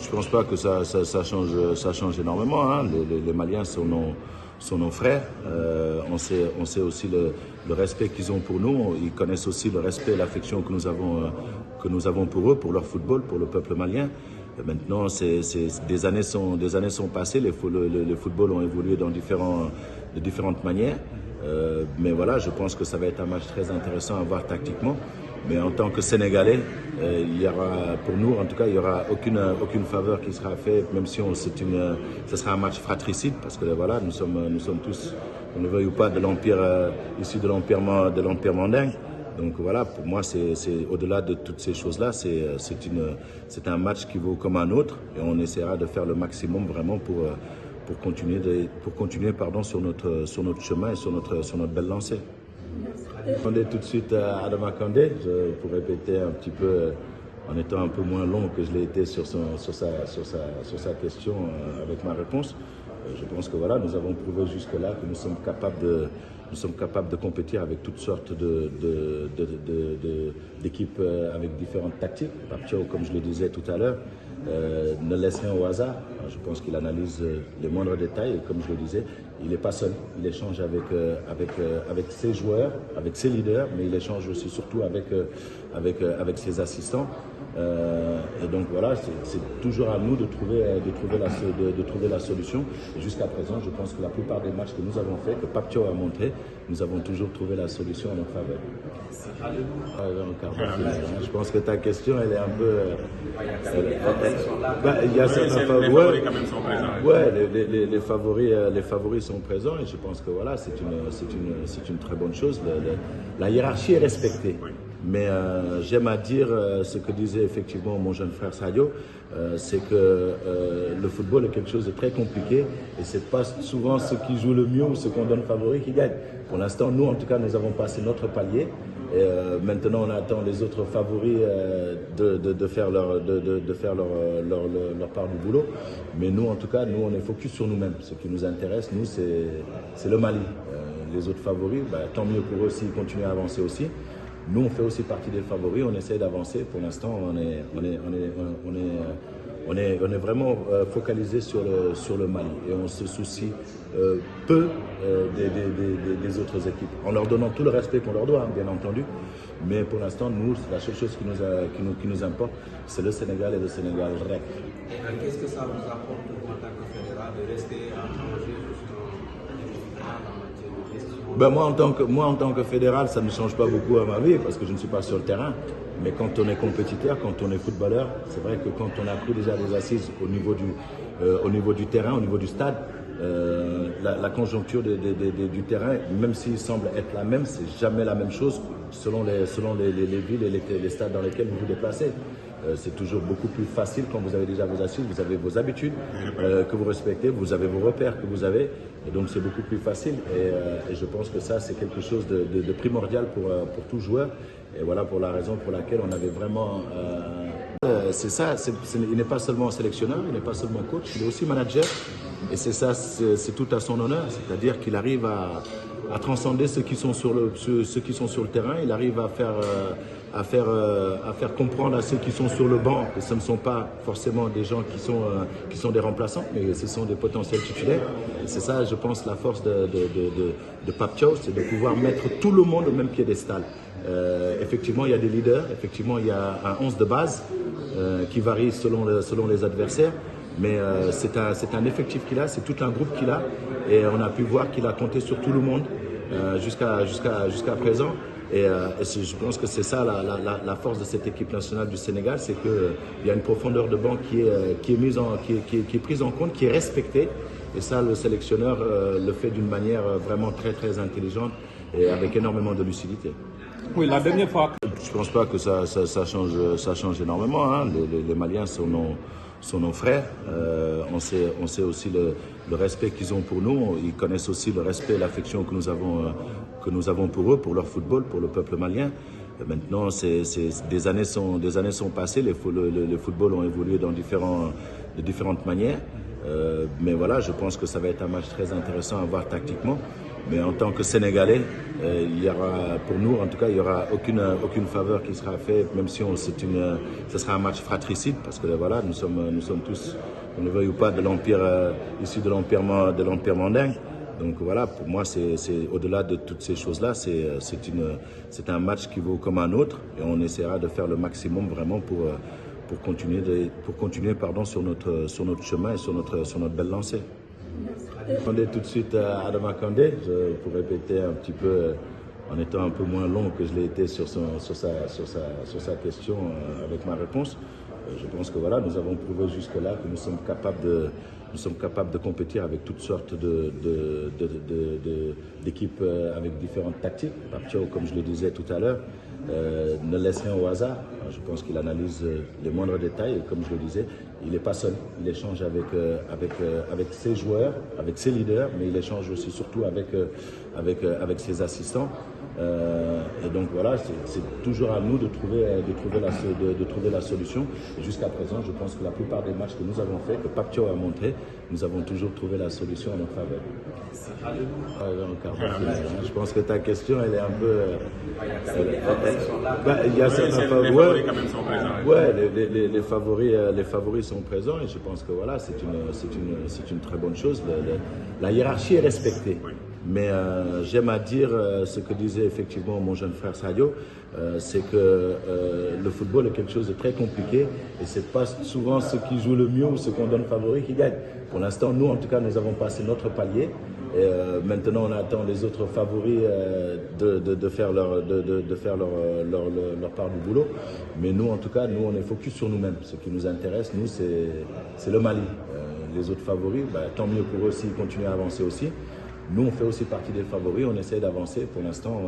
Je pense pas que ça change énormément. Hein. Les Maliens sont nos frères. On sait aussi le respect qu'ils ont pour nous. Ils connaissent aussi le respect et l'affection que nous avons pour eux, pour leur football, pour le peuple malien. Maintenant, des années sont passées. Les footballs ont évolué de différentes manières. Mais voilà, je pense que ça va être un match très intéressant à voir tactiquement. Mais en tant que Sénégalais, il y aura, pour nous en tout cas, il n'y aura aucune faveur qui sera faite, même si ce sera un match fratricide, parce que voilà, nous sommes tous, on ne veuille ou pas, de l'empire issu de l'empire mandingue. Donc voilà, pour moi, c'est au-delà de toutes ces choses-là, c'est un match qui vaut comme un autre, et on essaiera de faire le maximum vraiment pour continuer sur notre chemin et sur notre belle lancée. Demandez tout de suite à Adama Kandé, pour répéter un petit peu, en étant un peu moins long que je l'ai été sur sa question avec ma réponse. Je pense que voilà, nous avons prouvé jusque-là que nous sommes capables de compétir avec toutes sortes d'équipes avec différentes tactiques. Papio, comme je le disais tout à l'heure, ne laisse rien au hasard. Je pense qu'il analyse les moindres détails et comme je le disais, il n'est pas seul. Il échange avec ses joueurs, avec ses leaders, mais il échange aussi surtout avec ses assistants. Et donc voilà, c'est toujours à nous de trouver la solution. Et jusqu'à présent, je pense que la plupart des matchs que nous avons faits, que Papio a montré, nous avons toujours trouvé la solution en notre faveur. Je pense que ta question, elle est un peu... il y a certains favoris. Ouais, les favoris sont présents et je pense que voilà, c'est une très bonne chose. La hiérarchie est respectée. Mais j'aime à dire ce que disait effectivement mon jeune frère Sadio, c'est que le football est quelque chose de très compliqué et c'est pas souvent ceux qui jouent le mieux ou ceux qu'on donne favoris qui gagnent. Pour l'instant, nous en tout cas, nous avons passé notre palier et maintenant on attend les autres favoris de faire leur part du boulot. Mais nous en tout cas, nous on est focus sur nous-mêmes. Ce qui nous intéresse, nous, c'est le Mali. Les autres favoris, tant mieux pour eux s'ils continuent à avancer aussi. Nous, on fait aussi partie des favoris, on essaie d'avancer. Pour l'instant, on est vraiment focalisé sur le Mali et on se soucie peu des autres équipes, en leur donnant tout le respect qu'on leur doit, bien entendu. Mais pour l'instant, nous, la seule chose qui nous importe, c'est le Sénégal et le Sénégal rec. Qu'est-ce que ça vous apporte en tant que fédéral de rester à changer moi, en tant que fédéral, ça ne change pas beaucoup à ma vie parce que je ne suis pas sur le terrain. Mais quand on est compétiteur, quand on est footballeur, c'est vrai que quand on a pris déjà des assises au niveau du terrain, au niveau du stade, la conjoncture du terrain, même s'il semble être la même, c'est jamais la même chose selon les villes et les stades dans lesquels vous vous déplacez. C'est toujours beaucoup plus facile quand vous avez déjà vos assises, vous avez vos habitudes que vous respectez, vous avez vos repères que vous avez, et donc c'est beaucoup plus facile. Et je pense que ça, c'est quelque chose de primordial pour tout joueur. Et voilà pour la raison pour laquelle on avait vraiment... c'est ça, il n'est pas seulement sélectionneur, il n'est pas seulement coach, il est aussi manager. Et c'est ça, c'est tout à son honneur, c'est-à-dire qu'il arrive à transcender ceux qui sont sur le terrain, il arrive à faire comprendre à ceux qui sont sur le banc que ce ne sont pas forcément des gens qui sont des remplaçants, mais ce sont des potentiels titulaires. Et c'est ça, je pense, la force de Papio, c'est de pouvoir mettre tout le monde au même piédestal. Effectivement, il y a des leaders, effectivement, il y a un 11 de base qui varie selon les adversaires. Mais c'est un effectif qu'il a, c'est tout un groupe qu'il a. Et on a pu voir qu'il a compté sur tout le monde jusqu'à présent. Et je pense que c'est ça la force de cette équipe nationale du Sénégal, c'est qu'il y a une profondeur de banc qui est prise en compte, qui est respectée. Et ça, le sélectionneur le fait d'une manière vraiment très très intelligente et avec énormément de lucidité. Oui, la dernière fois. Je ne pense pas que ça change énormément. Hein. Les Maliens sont nos frères. On sait aussi le respect qu'ils ont pour nous. Ils connaissent aussi le respect et l'affection que nous avons pour eux, pour leur football, pour le peuple malien. Maintenant, des années sont passées. Les footballs ont évolué de différentes manières. Mais voilà, je pense que ça va être un match très intéressant à voir tactiquement. Mais en tant que Sénégalais, il y aura, pour nous, en tout cas, il n'y aura aucune faveur qui sera faite, même si ce sera un match fratricide, parce que voilà, nous sommes tous, on ne veuille ou pas, de l'empire, issus de l'empire mandingue. Donc voilà, pour moi, c'est au-delà de toutes ces choses-là, c'est un match qui vaut comme un autre, et on essaiera de faire le maximum vraiment pour continuer sur notre chemin et sur notre belle lancée. Attendez tout de suite à Adama Kandé, pour répéter un petit peu, en étant un peu moins long que je l'ai été sur sa question avec ma réponse. Je pense que voilà, nous avons prouvé jusque-là que nous sommes capables de compétir avec toutes sortes d'équipes avec différentes tactiques. Papio, comme je le disais tout à l'heure, ne laisse rien au hasard. Je pense qu'il analyse les moindres détails et comme je le disais, il n'est pas seul. Il échange avec ses joueurs, avec ses leaders, mais il échange aussi surtout avec ses assistants. Et donc voilà, c'est toujours à nous de trouver la solution. Et jusqu'à présent, je pense que la plupart des matchs que nous avons faits, que Papio a montré, nous avons toujours trouvé la solution à notre faveur. Je pense que ta question, elle est un peu... il y a certains favoris. Ouais, les favoris sont présents et je pense que voilà, c'est une très bonne chose. La hiérarchie est respectée. Mais j'aime à dire ce que disait effectivement mon jeune frère Sadio, c'est que le football est quelque chose de très compliqué et c'est pas souvent ceux qui jouent le mieux ou ceux qu'on donne favori qui gagnent. Pour l'instant, nous en tout cas, nous avons passé notre palier. Et maintenant, on attend les autres favoris de faire leur part du boulot. Mais nous, en tout cas, nous, on est focus sur nous-mêmes. Ce qui nous intéresse, nous, c'est le Mali. Les autres favoris, tant mieux pour eux s'ils continuent à avancer aussi. Nous, on fait aussi partie des favoris, on essaie d'avancer. Pour l'instant,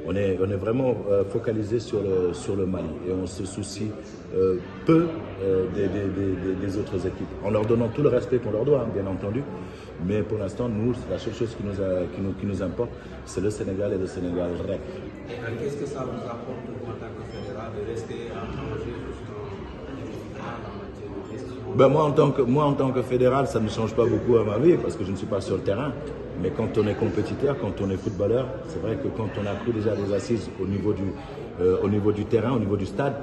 on est vraiment focalisé sur le Mali et on se soucie peu des autres équipes, en leur donnant tout le respect qu'on leur doit, bien entendu. Mais pour l'instant, nous, la seule chose qui nous importe, c'est le Sénégal et le Sénégal REC. Qu'est-ce que ça vous apporte en tant que fédéral de rester à Angers moi, en tant que fédéral, ça ne change pas beaucoup à ma vie parce que je ne suis pas sur le terrain. Mais quand on est compétiteur, quand on est footballeur, c'est vrai que quand on a pris déjà des assises au niveau du terrain, au niveau du stade,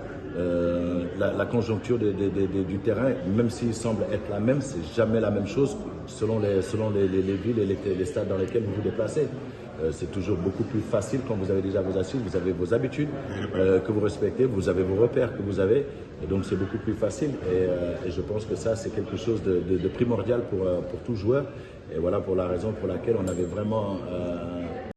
la conjoncture du terrain, même s'il semble être la même, c'est jamais la même chose selon les villes et les stades dans lesquels vous vous déplacez. C'est toujours beaucoup plus facile quand vous avez déjà vos assises, vous avez vos habitudes que vous respectez, vous avez vos repères que vous avez, et donc c'est beaucoup plus facile. Et je pense que ça, c'est quelque chose de primordial pour tout joueur. Et voilà pour la raison pour laquelle on avait vraiment